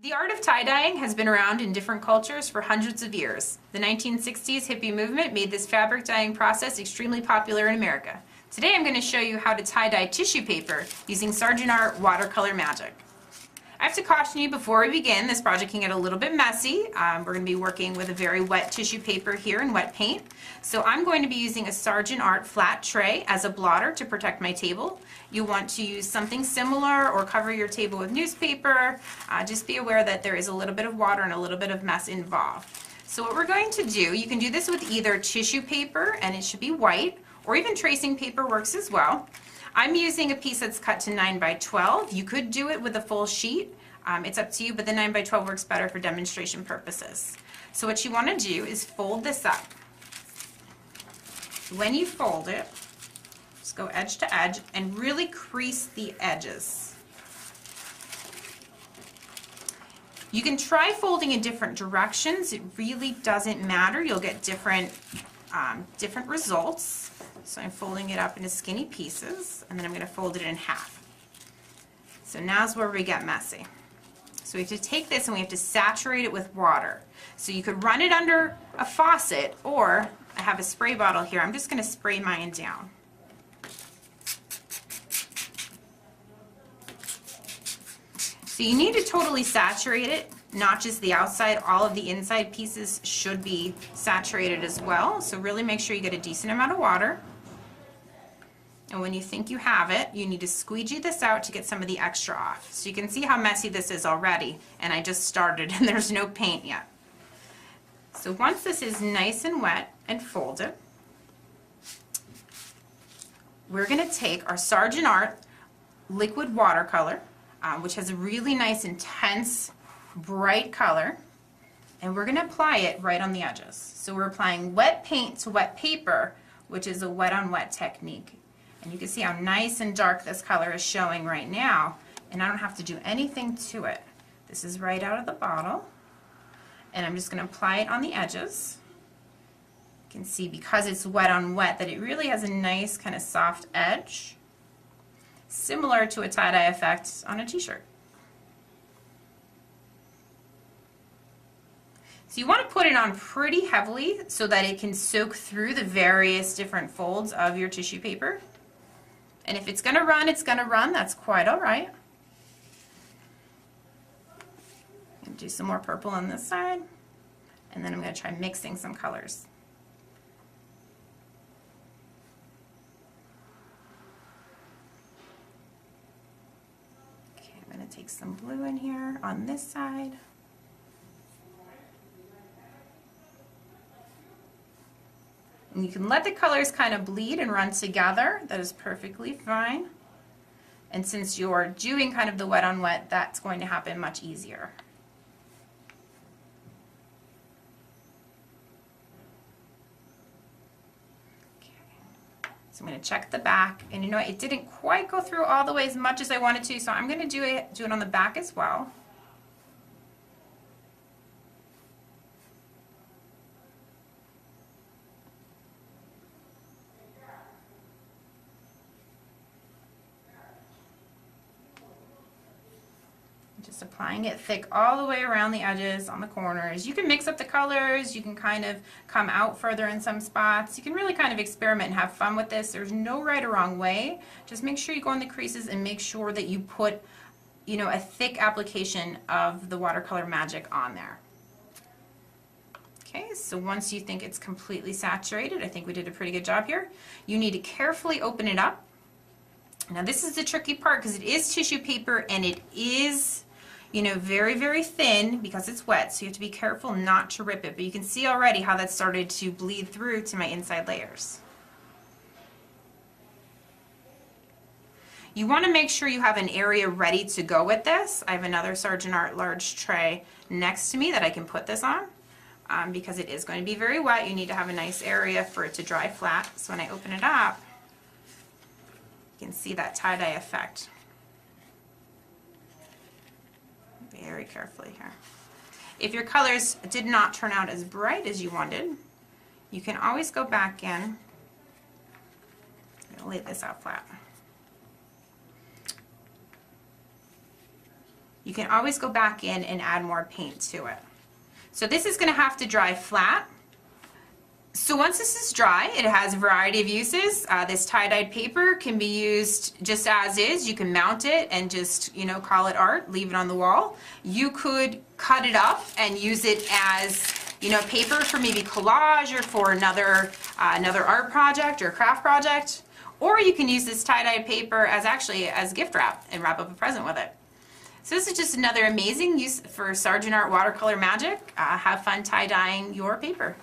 The art of tie-dyeing has been around in different cultures for hundreds of years. The 1960s hippie movement made this fabric dyeing process extremely popular in America. Today I'm going to show you how to tie-dye tissue paper using Sargent Art watercolor magic. I have to caution you before we begin, this project can get a little bit messy. We're going to be working with a very wet tissue paper here in wet paint. So I'm going to be using a Sargent Art flat tray as a blotter to protect my table. You'll want to use something similar or cover your table with newspaper. Just be aware that there is a little bit of water and a little bit of mess involved. So what we're going to do, you can do this with either tissue paper, and it should be white, or even tracing paper works as well. I'm using a piece that's cut to 9 by 12. You could do it with a full sheet. It's up to you, but the 9 by 12 works better for demonstration purposes. So what you want to do is fold this up. When you fold it, just go edge to edge and really crease the edges. You can try folding in different directions. It really doesn't matter. You'll get different results. So I'm folding it up into skinny pieces, and then I'm going to fold it in half. So now's where we get messy. So we have to take this and we have to saturate it with water. So you could run it under a faucet, or I have a spray bottle here. I'm just going to spray mine down. So you need to totally saturate it, not just the outside. All of the inside pieces should be saturated as well. So really make sure you get a decent amount of water. And when you think you have it, you need to squeegee this out to get some of the extra off. So you can see how messy this is already, and I just started and there's no paint yet. So once this is nice and wet and folded, we're going to take our Sargent Art liquid watercolor, which has a really nice intense bright color, and we're going to apply it right on the edges. So we're applying wet paint to wet paper, which is a wet on wet technique. And you can see how nice and dark this color is showing right now, and I don't have to do anything to it. This is right out of the bottle, and I'm just going to apply it on the edges. You can see because it's wet on wet that it really has a nice kind of soft edge, similar to a tie-dye effect on a t-shirt. So you want to put it on pretty heavily so that it can soak through the various different folds of your tissue paper. And if it's going to run, it's going to run. That's quite all right. Do some more purple on this side, and then I'm going to try mixing some colors. Okay, I'm going to take some blue in here on this side. And you can let the colors kind of bleed and run together. That is perfectly fine. And since you're doing kind of the wet on wet, that's going to happen much easier. Okay. So I'm going to check the back. And you know what? It didn't quite go through all the way as much as I wanted to, so I'm going to do it on the back as well. Just applying it thick all the way around the edges, on the corners. You can mix up the colors, you can kind of come out further in some spots. You can really kind of experiment and have fun with this. There's no right or wrong way. Just make sure you go in the creases and make sure that you put, you know, a thick application of the watercolor magic on there. Okay, so once you think it's completely saturated, I think we did a pretty good job here. You need to carefully open it up. Now this is the tricky part because it is tissue paper and it is, you know, very, very thin because it's wet, so you have to be careful not to rip it. But you can see already how that started to bleed through to my inside layers. You want to make sure you have an area ready to go with this. I have another Sargent Art large tray next to me that I can put this on because it is going to be very wet. You need to have a nice area for it to dry flat. So when I open it up, you can see that tie-dye effect. Very carefully here. If your colors did not turn out as bright as you wanted, you can always go back in and lay this out flat. you can always go back in and add more paint to it. So this is going to have to dry flat. So once this is dry, it has a variety of uses. This tie-dyed paper can be used just as is. You can mount it and just, call it art, leave it on the wall. You could cut it up and use it as, paper for maybe collage or for another art project or craft project. Or you can use this tie-dyed paper as gift wrap and wrap up a present with it. So this is just another amazing use for Sargent Art watercolor magic. Have fun tie-dyeing your paper.